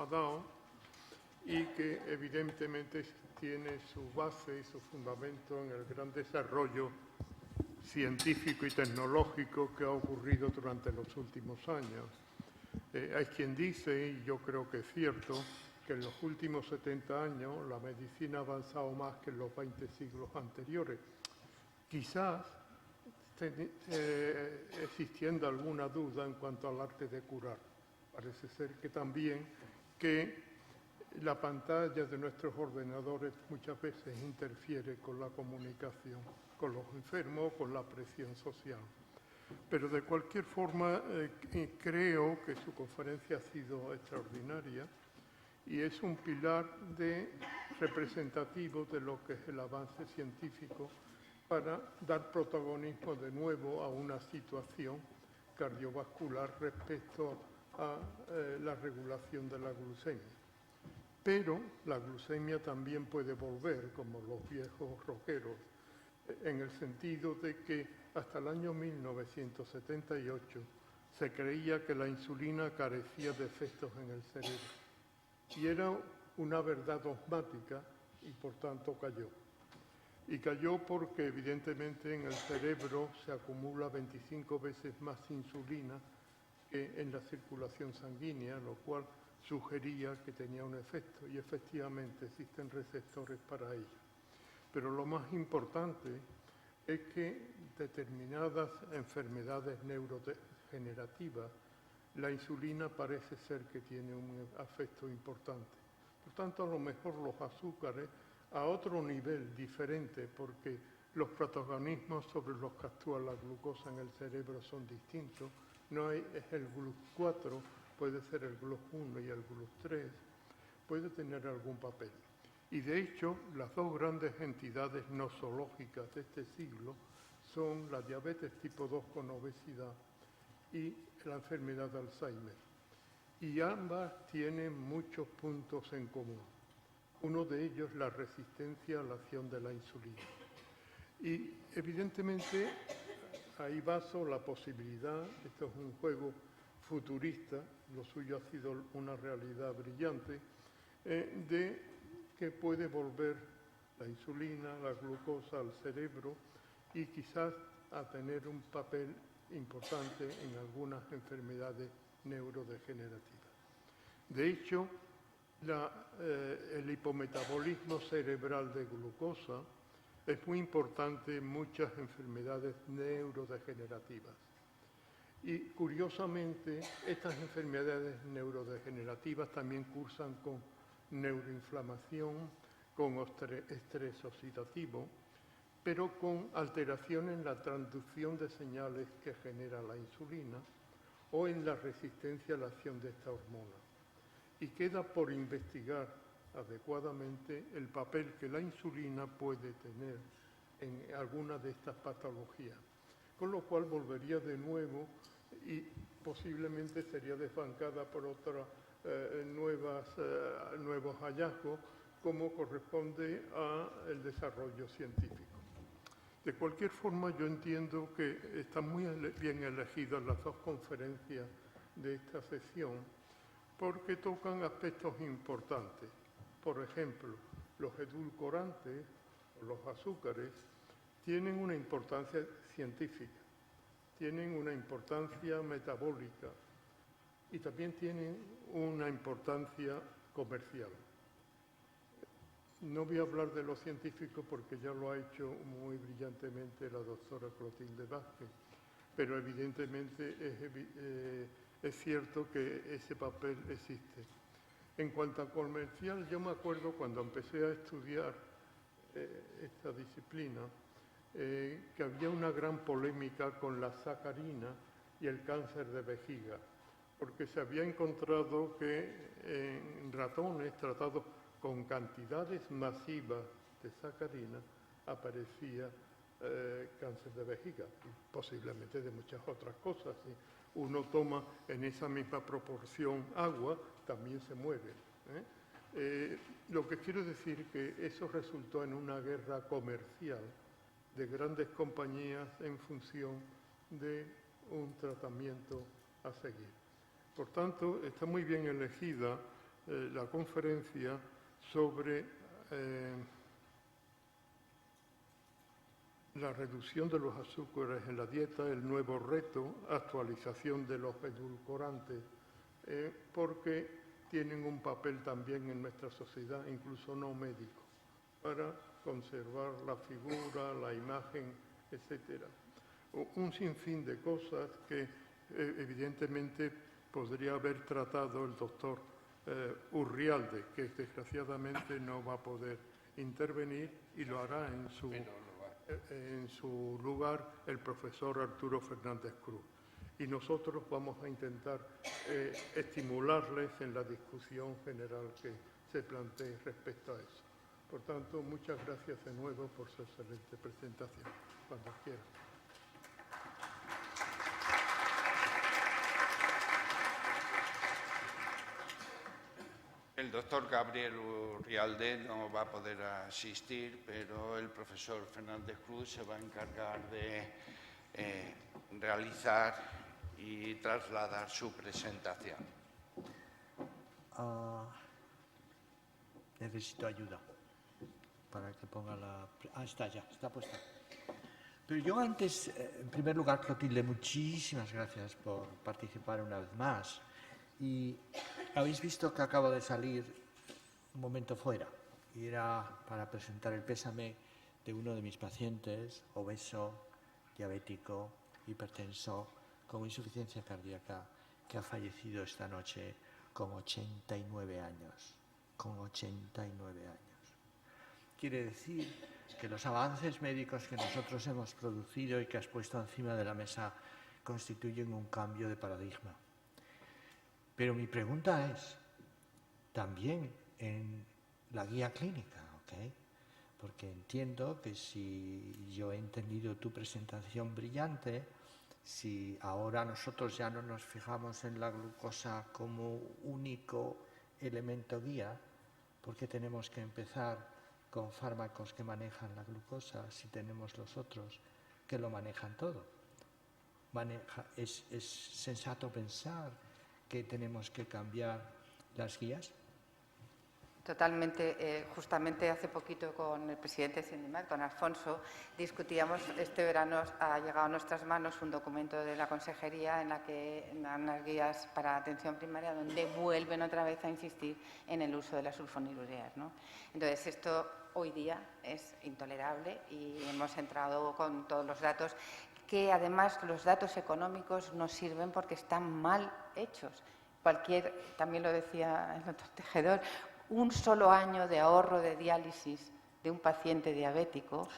ha dado y que evidentemente tiene su base y su fundamento en el gran desarrollo científico y tecnológico que ha ocurrido durante los últimos años. Hay quien dice, y yo creo que es cierto, que en los últimos 70 años la medicina ha avanzado más que en los 20 siglos anteriores. Quizás existiendo alguna duda en cuanto al arte de curar. Parece ser que también que la pantalla de nuestros ordenadores muchas veces interfiere con la comunicación con los enfermos, con la presión social. Pero de cualquier forma, creo que su conferencia ha sido extraordinaria y es un pilar representativo de lo que es el avance científico para dar protagonismo de nuevo a una situación cardiovascular respecto a la regulación de la glucemia. Pero la glucemia también puede volver, como los viejos rockeros, en el sentido de que hasta el año 1978 se creía que la insulina carecía de efectos en el cerebro. Y era una verdad dogmática y por tanto cayó. Y cayó porque evidentemente en el cerebro se acumula 25 veces más insulina que en la circulación sanguínea, lo cual sugería que tenía un efecto y efectivamente existen receptores para ello. Pero lo más importante es que determinadas enfermedades neurodegenerativas, la insulina parece ser que tiene un efecto importante. Por tanto, a lo mejor los azúcares a otro nivel diferente, porque los protagonismos sobre los que actúa la glucosa en el cerebro son distintos. No es el GLUT4, puede ser el GLUT1 y el GLUT3, puede tener algún papel. Y de hecho, las dos grandes entidades nosológicas de este siglo son la diabetes tipo 2 con obesidad y la enfermedad de Alzheimer. Y ambas tienen muchos puntos en común. Uno de ellos es la resistencia a la acción de la insulina. Y evidentemente ahí baso la posibilidad, esto es un juego futurista, lo suyo ha sido una realidad brillante, de que puede volver la insulina, la glucosa al cerebro y quizás a tener un papel importante en algunas enfermedades neurodegenerativas. De hecho, el hipometabolismo cerebral de glucosa es muy importante en muchas enfermedades neurodegenerativas. Y curiosamente, estas enfermedades neurodegenerativas también cursan con neuroinflamación, con estrés oxidativo, pero con alteración en la transducción de señales que genera la insulina o en la resistencia a la acción de esta hormona. Y queda por investigar adecuadamente el papel que la insulina puede tener en alguna de estas patologías, con lo cual volvería de nuevo y posiblemente sería desbancada por otros nuevos hallazgos, como corresponde al desarrollo científico. De cualquier forma, yo entiendo que están muy bien elegidas las dos conferencias de esta sesión, porque tocan aspectos importantes. Por ejemplo, los edulcorantes, los azúcares, tienen una importancia científica, tienen una importancia metabólica y también tienen una importancia comercial. No voy a hablar de lo científico porque ya lo ha hecho muy brillantemente la doctora Clotilde Vázquez, pero evidentemente es cierto que ese papel existe. En cuanto a comercial, yo me acuerdo cuando empecé a estudiar esta disciplina, que había una gran polémica con la sacarina y el cáncer de vejiga, porque se había encontrado que en ratones tratados con cantidades masivas de sacarina aparecía cáncer de vejiga, y posiblemente de muchas otras cosas. Si uno toma en esa misma proporción agua, también se muere. Lo que quiero decir es que eso resultó en una guerra comercial de grandes compañías en función de un tratamiento a seguir. Por tanto, está muy bien elegida la conferencia sobre la reducción de los azúcares en la dieta, el nuevo reto, actualización de los edulcorantes, porque tienen un papel también en nuestra sociedad, incluso no médico, para conservar la figura, la imagen, etc. Un sinfín de cosas que evidentemente podría haber tratado el doctor Urrialde, que desgraciadamente no va a poder intervenir y lo hará en su lugar el profesor Arturo Fernández Cruz. Y nosotros vamos a intentar estimularles en la discusión general que se plantee respecto a eso. Por tanto, muchas gracias de nuevo por su excelente presentación. Cuando quiera. El doctor Gabriel Urrialde no va a poder asistir, pero el profesor Fernández Cruz se va a encargar de realizar y trasladar su presentación. Necesito ayuda para que ponga la... está ya, está puesta. Pero yo antes, en primer lugar, Clotilde, muchísimas gracias por participar una vez más. Y habéis visto que acabo de salir un momento fuera. Y era para presentar el pésame de uno de mis pacientes, obeso, diabético, hipertenso, con insuficiencia cardíaca, que ha fallecido esta noche con 89 años. Con 89 años. Quiere decir que los avances médicos que nosotros hemos producido y que has puesto encima de la mesa constituyen un cambio de paradigma. Pero mi pregunta es, también en la guía clínica, ¿ok? Porque entiendo que si yo he entendido tu presentación brillante, si ahora nosotros ya no nos fijamos en la glucosa como único elemento guía, ¿por qué tenemos que empezar con fármacos que manejan la glucosa si tenemos los otros que lo manejan todo? ¿Es sensato pensar que tenemos que cambiar las guías? Totalmente. Justamente hace poquito con el presidente de CINDIMAT, con Alfonso, discutíamos, este verano ha llegado a nuestras manos un documento de la Consejería en la que dan las guías para atención primaria, donde vuelven otra vez a insistir en el uso de las sulfonilureas, ¿no? Entonces, esto hoy día es intolerable y hemos entrado con todos los datos, que además los datos económicos nos sirven porque están mal hechos. También lo decía el doctor Tejedor, un solo año de ahorro de diálisis de un paciente diabético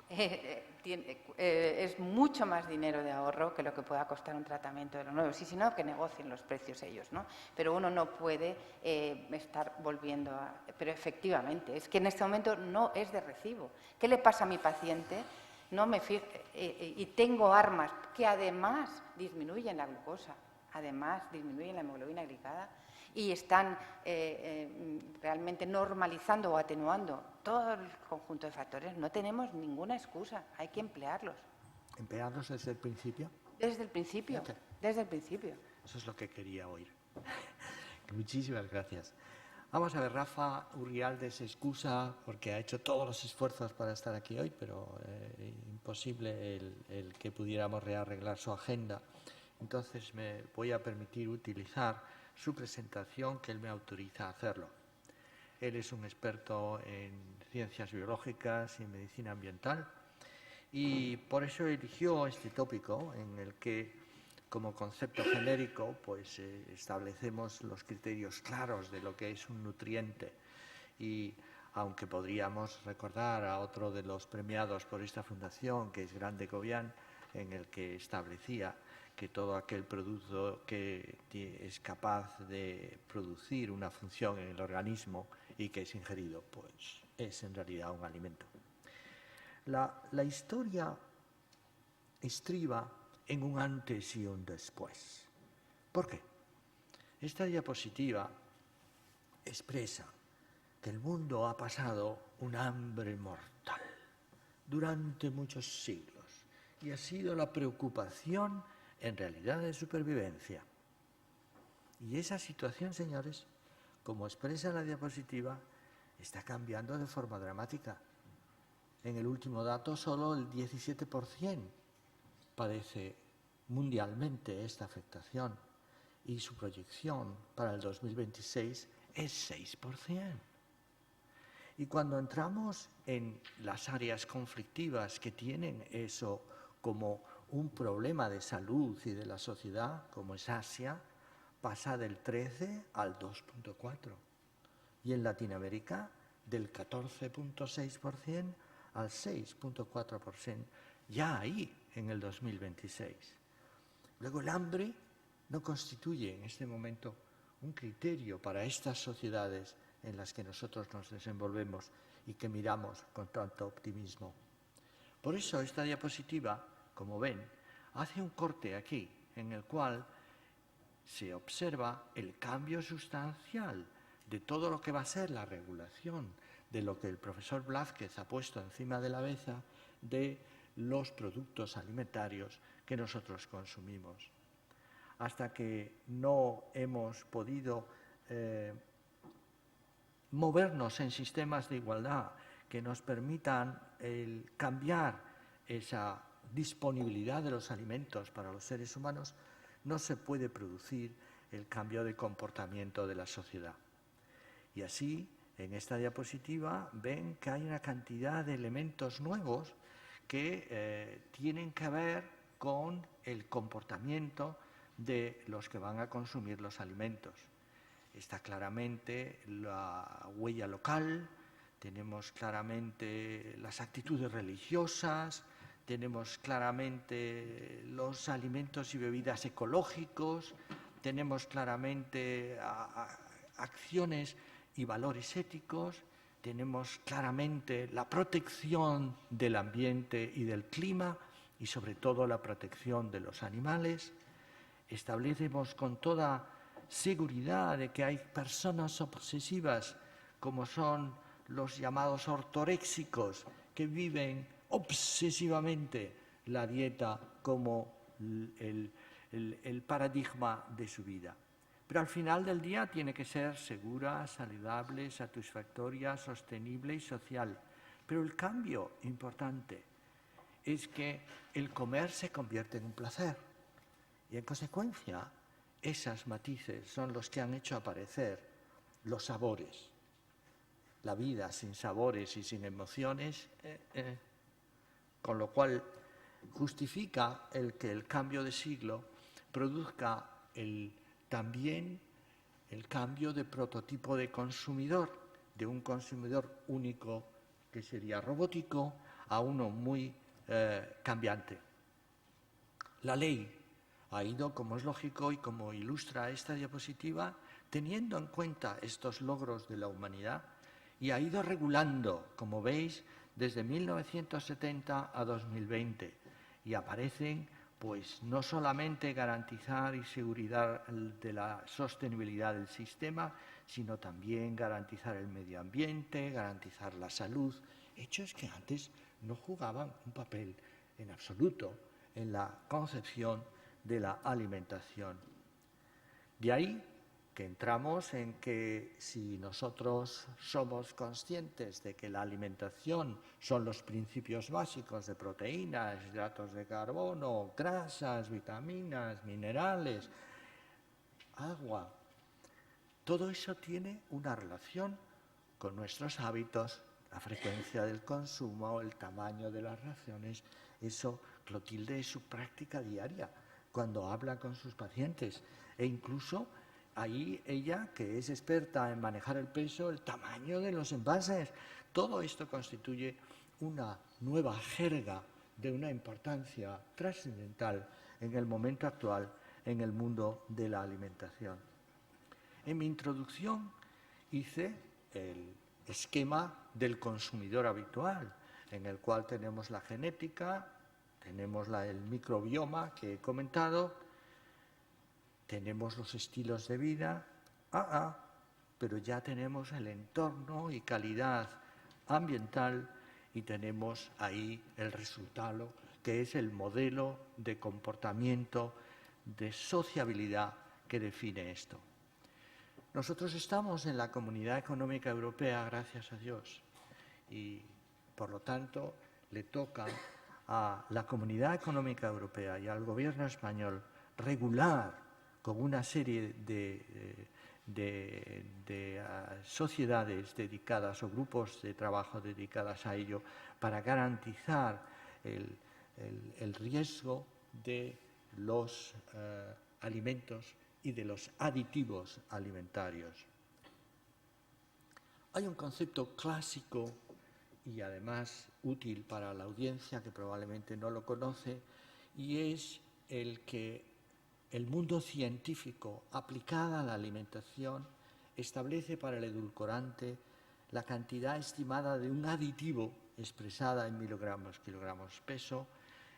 es mucho más dinero de ahorro que lo que pueda costar un tratamiento de los nuevos. Y si no, que negocien los precios ellos, ¿no? Pero uno no puede estar volviendo a... Pero efectivamente, es que en este momento no es de recibo. ¿Qué le pasa a mi paciente? No me fijo, y tengo armas que además disminuyen la glucosa, además disminuyen la hemoglobina glicada, y están realmente normalizando o atenuando todo el conjunto de factores. No tenemos ninguna excusa, hay que emplearlos. ¿Emplearlos desde el principio? Desde el principio, okay. Desde el principio. Eso es lo que quería oír. Muchísimas gracias. Vamos a ver, Rafa Urrialde se excusa porque ha hecho todos los esfuerzos para estar aquí hoy, pero imposible el que pudiéramos rearreglar su agenda. Entonces me voy a permitir utilizar su presentación, que él me autoriza a hacerlo. Él es un experto en ciencias biológicas y en medicina ambiental y por eso eligió este tópico en el que, como concepto genérico, pues establecemos los criterios claros de lo que es un nutriente. Y aunque podríamos recordar a otro de los premiados por esta fundación, que es Grande Cobian, en el que establecía que todo aquel producto que es capaz de producir una función en el organismo y que es ingerido, pues es en realidad un alimento. La historia estriba en un antes y un después. ¿Por qué? Esta diapositiva expresa que el mundo ha pasado un hambre mortal durante muchos siglos y ha sido la preocupación en realidad de supervivencia. Y esa situación, señores, como expresa la diapositiva, está cambiando de forma dramática. En el último dato, solo el 17% padece mundialmente esta afectación y su proyección para el 2026 es 6%. Y cuando entramos en las áreas conflictivas que tienen eso como un problema de salud y de la sociedad, como es Asia, pasa del 13 al 2,4%. Y en Latinoamérica, del 14,6% al 6,4%, ya ahí en el 2026. Luego el hambre no constituye en este momento un criterio para estas sociedades en las que nosotros nos desenvolvemos y que miramos con tanto optimismo. Por eso esta diapositiva, como ven, hace un corte aquí en el cual se observa el cambio sustancial de todo lo que va a ser la regulación, de lo que el profesor Blázquez ha puesto encima de la mesa, de los productos alimentarios que nosotros consumimos. Hasta que no hemos podido movernos en sistemas de igualdad que nos permitan cambiar esa disponibilidad de los alimentos para los seres humanos, no se puede producir el cambio de comportamiento de la sociedad. Y así, en esta diapositiva, ven que hay una cantidad de elementos nuevos que tienen que ver con el comportamiento de los que van a consumir los alimentos. Está claramente la huella local, tenemos claramente las actitudes religiosas, tenemos claramente los alimentos y bebidas ecológicos, tenemos claramente acciones y valores éticos, tenemos claramente la protección del ambiente y del clima y sobre todo la protección de los animales. Establecemos con toda seguridad de que hay personas obsesivas como son los llamados ortoréxicos que viven obsesivamente la dieta como el paradigma de su vida. Pero al final del día tiene que ser segura, saludable, satisfactoria, sostenible y social. Pero el cambio importante es que el comer se convierte en un placer. Y en consecuencia, esos matices son los que han hecho aparecer los sabores. La vida sin sabores y sin emociones, con lo cual justifica el que el cambio de siglo produzca también el cambio de prototipo de consumidor, de un consumidor único que sería robótico a uno muy cambiante. La ley ha ido, como es lógico y como ilustra esta diapositiva, teniendo en cuenta estos logros de la humanidad y ha ido regulando, como veis, desde 1970 a 2020 y aparecen pues no solamente garantizar y seguridad de la sostenibilidad del sistema, sino también garantizar el medio ambiente, garantizar la salud, hechos que antes no jugaban un papel en absoluto en la concepción de la alimentación. De ahí que entramos en que si nosotros somos conscientes de que la alimentación son los principios básicos de proteínas, hidratos de carbono, grasas, vitaminas, minerales, agua, todo eso tiene una relación con nuestros hábitos, la frecuencia del consumo, el tamaño de las raciones. Eso Clotilde es su práctica diaria cuando habla con sus pacientes e incluso ahí ella, que es experta en manejar el peso, el tamaño de los envases, todo esto constituye una nueva jerga de una importancia trascendental en el momento actual en el mundo de la alimentación. En mi introducción hice el esquema del consumidor habitual, en el cual tenemos la genética, tenemos el microbioma que he comentado, tenemos los estilos de vida, pero ya tenemos el entorno y calidad ambiental y tenemos ahí el resultado, que es el modelo de comportamiento, de sociabilidad que define esto. Nosotros estamos en la Comunidad Económica Europea, gracias a Dios, y por lo tanto le toca a la Comunidad Económica Europea y al Gobierno español regular con una serie de sociedades dedicadas o grupos de trabajo dedicadas a ello para garantizar el riesgo de los alimentos y de los aditivos alimentarios. Hay un concepto clásico y además útil para la audiencia que probablemente no lo conoce, y es el que el mundo científico aplicado a la alimentación establece para el edulcorante la cantidad estimada de un aditivo expresada en miligramos, kilogramos peso,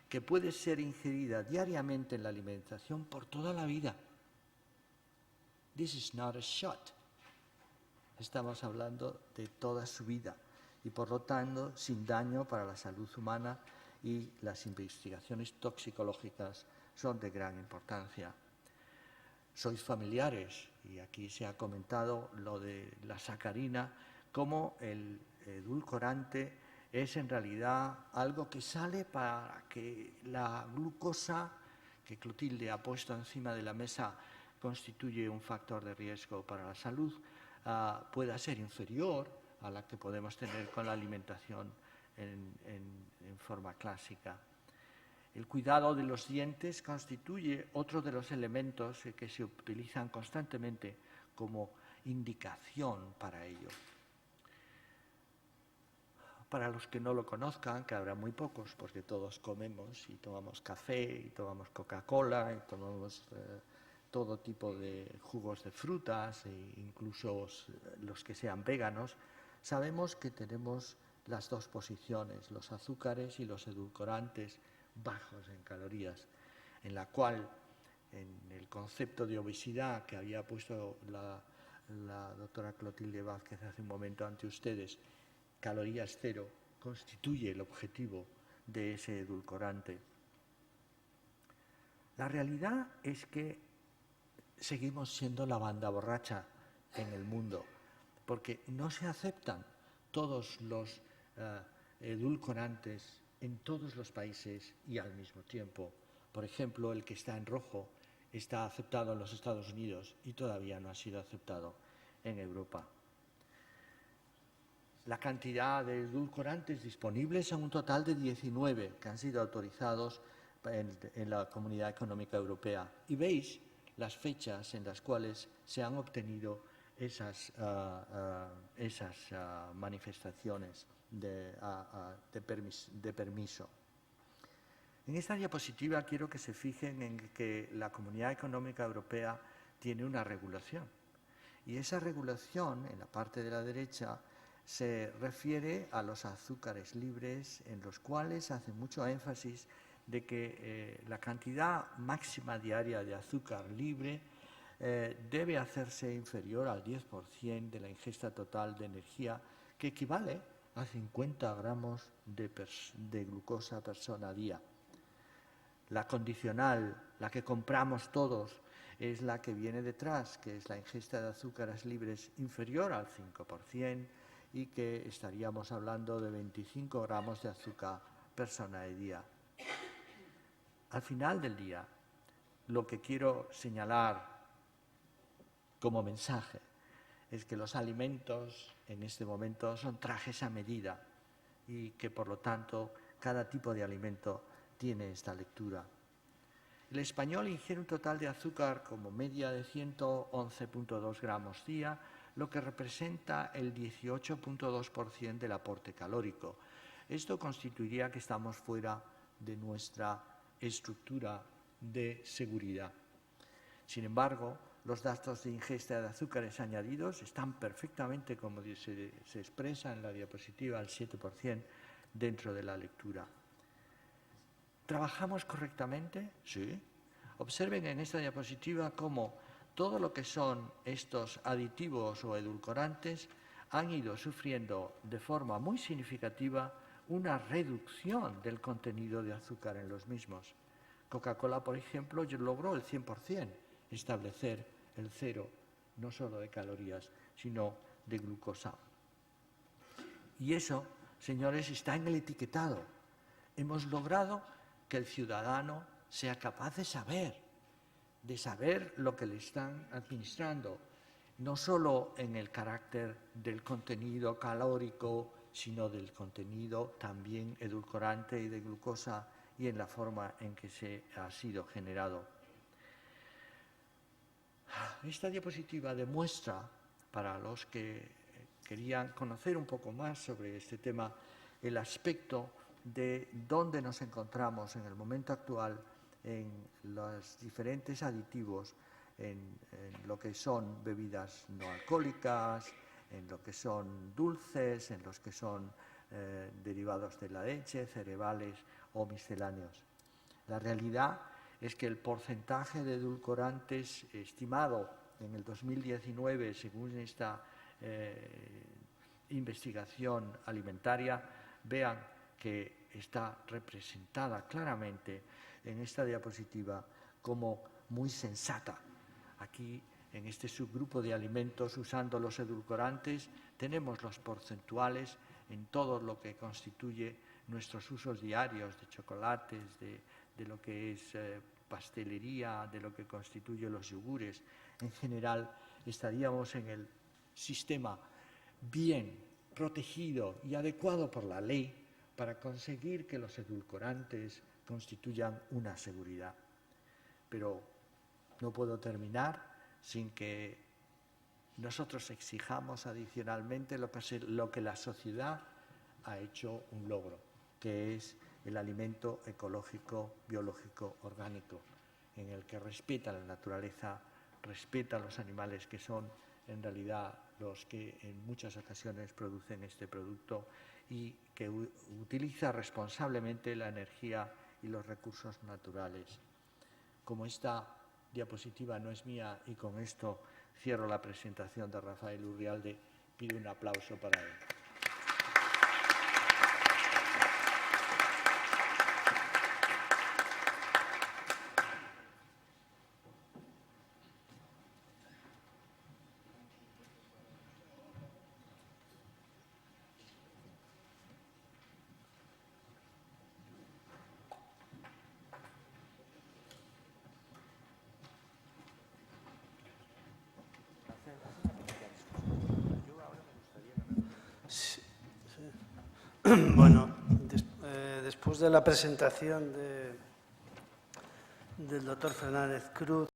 que puede ser ingerida diariamente en la alimentación por toda la vida. This is not a shot. Estamos hablando de toda su vida y por lo tanto sin daño para la salud humana, y las investigaciones toxicológicas son de gran importancia. Sois familiares, y aquí se ha comentado lo de la sacarina, como el edulcorante es en realidad algo que sale para que la glucosa, que Clotilde ha puesto encima de la mesa, constituye un factor de riesgo para la salud, pueda ser inferior a la que podemos tener con la alimentación en forma clásica. El cuidado de los dientes constituye otro de los elementos que se utilizan constantemente como indicación para ello. Para los que no lo conozcan, que habrá muy pocos, porque todos comemos y tomamos café, y tomamos Coca-Cola, y tomamos todo tipo de jugos de frutas, e incluso los que sean veganos, sabemos que tenemos las dos posiciones, los azúcares y los edulcorantes bajos en calorías, en la cual, en el concepto de obesidad que había puesto la doctora Clotilde Vázquez hace un momento ante ustedes, calorías cero, constituye el objetivo de ese edulcorante. La realidad es que seguimos siendo la banda borracha en el mundo, porque no se aceptan todos los edulcorantes en todos los países y al mismo tiempo. Por ejemplo, el que está en rojo está aceptado en los Estados Unidos y todavía no ha sido aceptado en Europa. La cantidad de edulcorantes disponibles son un total de 19 que han sido autorizados en la Comunidad Económica Europea. Y veis las fechas en las cuales se han obtenido esas manifestaciones de permiso. En esta diapositiva quiero que se fijen en que la Comunidad Económica Europea tiene una regulación. Y esa regulación, en la parte de la derecha, se refiere a los azúcares libres, en los cuales hace mucho énfasis de que la cantidad máxima diaria de azúcar libre debe hacerse inferior al 10% de la ingesta total de energía, que equivale a 50 gramos de glucosa persona día. La condicional, la que compramos todos, es la que viene detrás, que es la ingesta de azúcares libres inferior al 5%, y que estaríamos hablando de 25 gramos de azúcar persona de día. Al final del día, lo que quiero señalar como mensaje es que los alimentos en este momento son trajes a medida y que, por lo tanto, cada tipo de alimento tiene esta lectura. El español ingiere un total de azúcar como media de 111,2 gramos día, lo que representa el 18,2% del aporte calórico. Esto constituiría que estamos fuera de nuestra estructura de seguridad. Sin embargo, los datos de ingesta de azúcares añadidos están perfectamente, como se expresa en la diapositiva, al 7% dentro de la lectura. ¿Trabajamos correctamente? Sí. Observen en esta diapositiva cómo todo lo que son estos aditivos o edulcorantes han ido sufriendo de forma muy significativa una reducción del contenido de azúcar en los mismos. Coca-Cola, por ejemplo, logró el 100%, establecer el cero no solo de calorías, sino de glucosa. Y eso, señores, está en el etiquetado. Hemos logrado que el ciudadano sea capaz de saber lo que le están administrando, no solo en el carácter del contenido calórico, sino del contenido también edulcorante y de glucosa y en la forma en que se ha sido generado. Esta diapositiva demuestra, para los que querían conocer un poco más sobre este tema, el aspecto de dónde nos encontramos en el momento actual en los diferentes aditivos, en lo que son bebidas no alcohólicas, en lo que son dulces, en los que son derivados de la leche, cereales o misceláneos. La realidad es que el porcentaje de edulcorantes estimado en el 2019, según esta investigación alimentaria, vean que está representada claramente en esta diapositiva como muy sensata. Aquí, en este subgrupo de alimentos usando los edulcorantes, tenemos los porcentuales en todo lo que constituye nuestros usos diarios de chocolates, de lo que es pastelería, de lo que constituye los yogures. En general, estaríamos en el sistema bien protegido y adecuado por la ley para conseguir que los edulcorantes constituyan una seguridad. Pero no puedo terminar sin que nosotros exijamos adicionalmente lo que la sociedad ha hecho un logro, que es el alimento ecológico, biológico, orgánico, en el que respeta la naturaleza, respeta a los animales que son en realidad los que en muchas ocasiones producen este producto y que utiliza responsablemente la energía y los recursos naturales. Como esta diapositiva no es mía y con esto cierro la presentación de Rafael Urrialde, pido un aplauso para él. Bueno, después de la presentación del doctor Fernández Cruz,